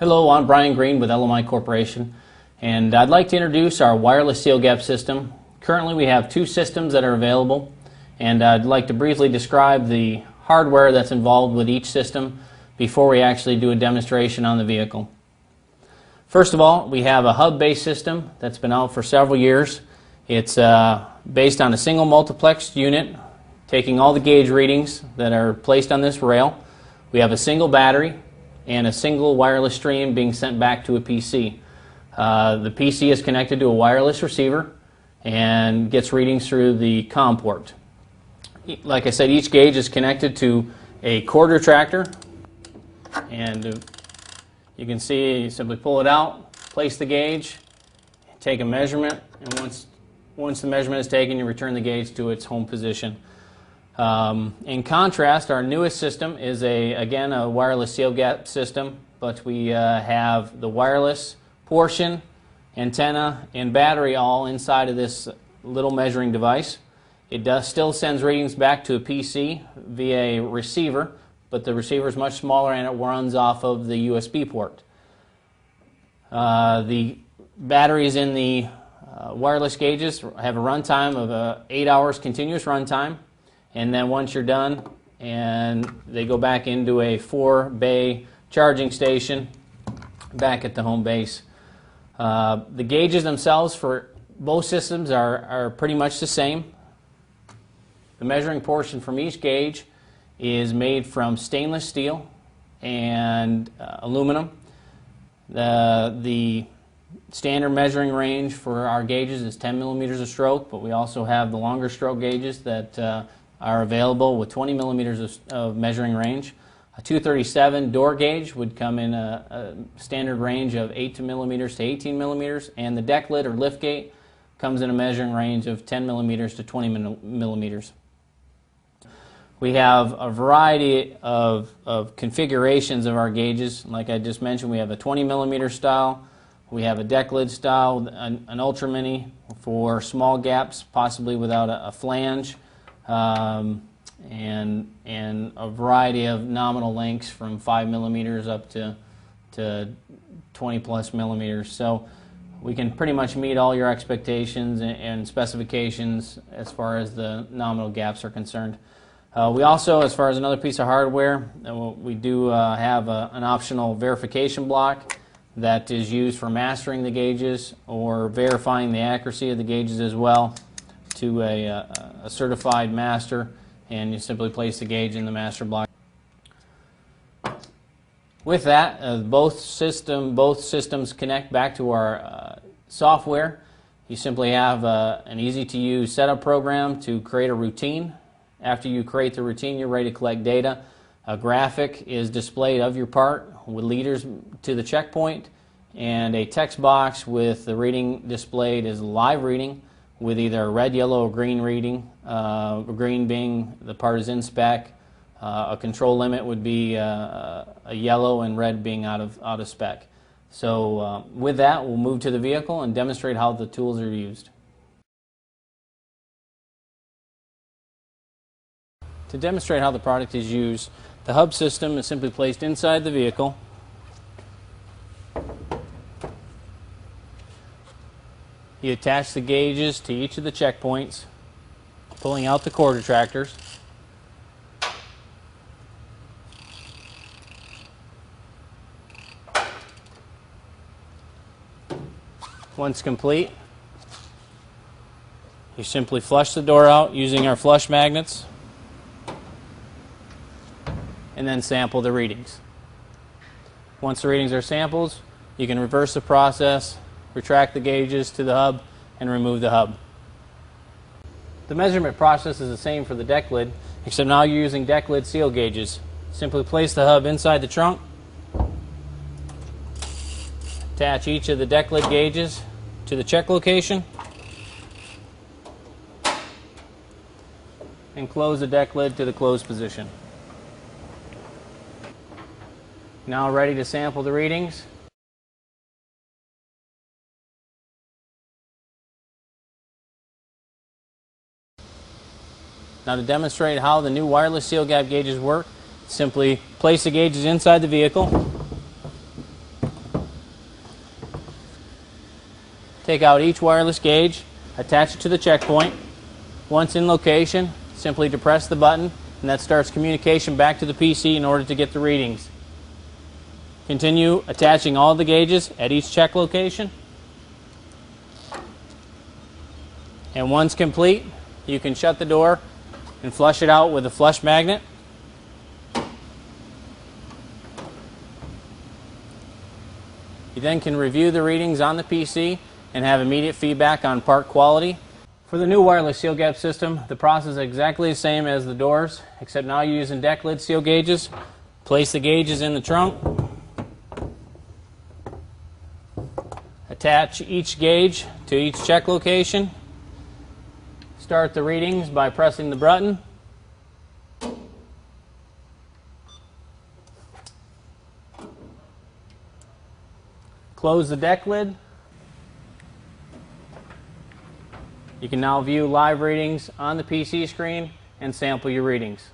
Hello, I'm Brian Green with LMI Corporation, and I'd like to introduce our wireless seal gap system. Currently we have two systems that are available, and I'd like to briefly describe the hardware that's involved with each system before we actually do a demonstration on the vehicle. First of all, we have a hub-based system that's been out for several years. It's based on a single multiplex unit, taking all the gauge readings that are placed on this rail. We have a single battery and a single wireless stream being sent back to a PC. The PC is connected to a wireless receiver and gets readings through the COM port. Like I said, each gauge is connected to a cord retractor, and you can see you simply pull it out, place the gauge, take a measurement, and once the measurement is taken, you return the gauge to its home position. In contrast, our newest system is again a wireless seal gap system, but we have the wireless portion, antenna, and battery all inside of this little measuring device. It still sends readings back to a PC via a receiver, but the receiver is much smaller and it runs off of the USB port. The batteries in the wireless gauges have a runtime of 8 hours continuous runtime. And then once you're done, and they go back into a 4-bay charging station back at the home base. The gauges themselves for both systems are pretty much the same. The measuring portion from each gauge is made from stainless steel and aluminum. The standard measuring range for our gauges is 10 millimeters of stroke, but we also have the longer stroke gauges that are available with 20 millimeters of measuring range. A 237 door gauge would come in a standard range of 8 millimeters to 18 millimeters, and the deck lid or lift gate comes in a measuring range of 10 millimeters to 20 millimeters. We have a variety of configurations of our gauges. Like I just mentioned, we have a 20 millimeter style, we have a deck lid style, an ultra mini for small gaps, possibly without a flange. And a variety of nominal lengths from 5 millimeters up to 20 plus millimeters. So we can pretty much meet all your expectations and specifications as far as the nominal gaps are concerned. We also, as far as another piece of hardware, we do have an optional verification block that is used for mastering the gauges or verifying the accuracy of the gauges as well to a certified master, and you simply place the gauge in the master block. With that, both systems connect back to our software. You simply have an easy-to-use setup program to create a routine. After you create the routine, you're ready to collect data. A graphic is displayed of your part with leaders to the checkpoint, and a text box with the reading displayed as live reading, with either a red, yellow, or green reading. Green being the part is in spec. A control limit would be a yellow, and red being out of spec. So with that, we'll move to the vehicle and demonstrate how the tools are used. To demonstrate how the product is used, the hub system is simply placed inside the vehicle. You attach the gauges to each of the checkpoints, pulling out the cord retractors. Once complete, you simply flush the door out using our flush magnets and then sample the readings. Once the readings are sampled, you can reverse the process, retract the gauges to the hub, and remove the hub. The measurement process is the same for the deck lid, except now you're using deck lid seal gauges. Simply place the hub inside the trunk, attach each of the deck lid gauges to the check location, and close the deck lid to the closed position. Now ready to sample the readings. Now to demonstrate how the new wireless seal gap gauges work, simply place the gauges inside the vehicle, Take out each wireless gauge, attach it to the checkpoint. Once in location, simply depress the button, and that starts communication back to the PC in order to get the readings. Continue attaching all the gauges at each check location. And once complete, you can shut the door and flush it out with a flush magnet. You then can review the readings on the PC and have immediate feedback on part quality. For the new wireless seal gap system, the process is exactly the same as the doors, except now you're using deck lid seal gauges. Place the gauges in the trunk. Attach each gauge to each check location. Start the readings by pressing the button. Close the deck lid. You can now view live readings on the PC screen and sample your readings.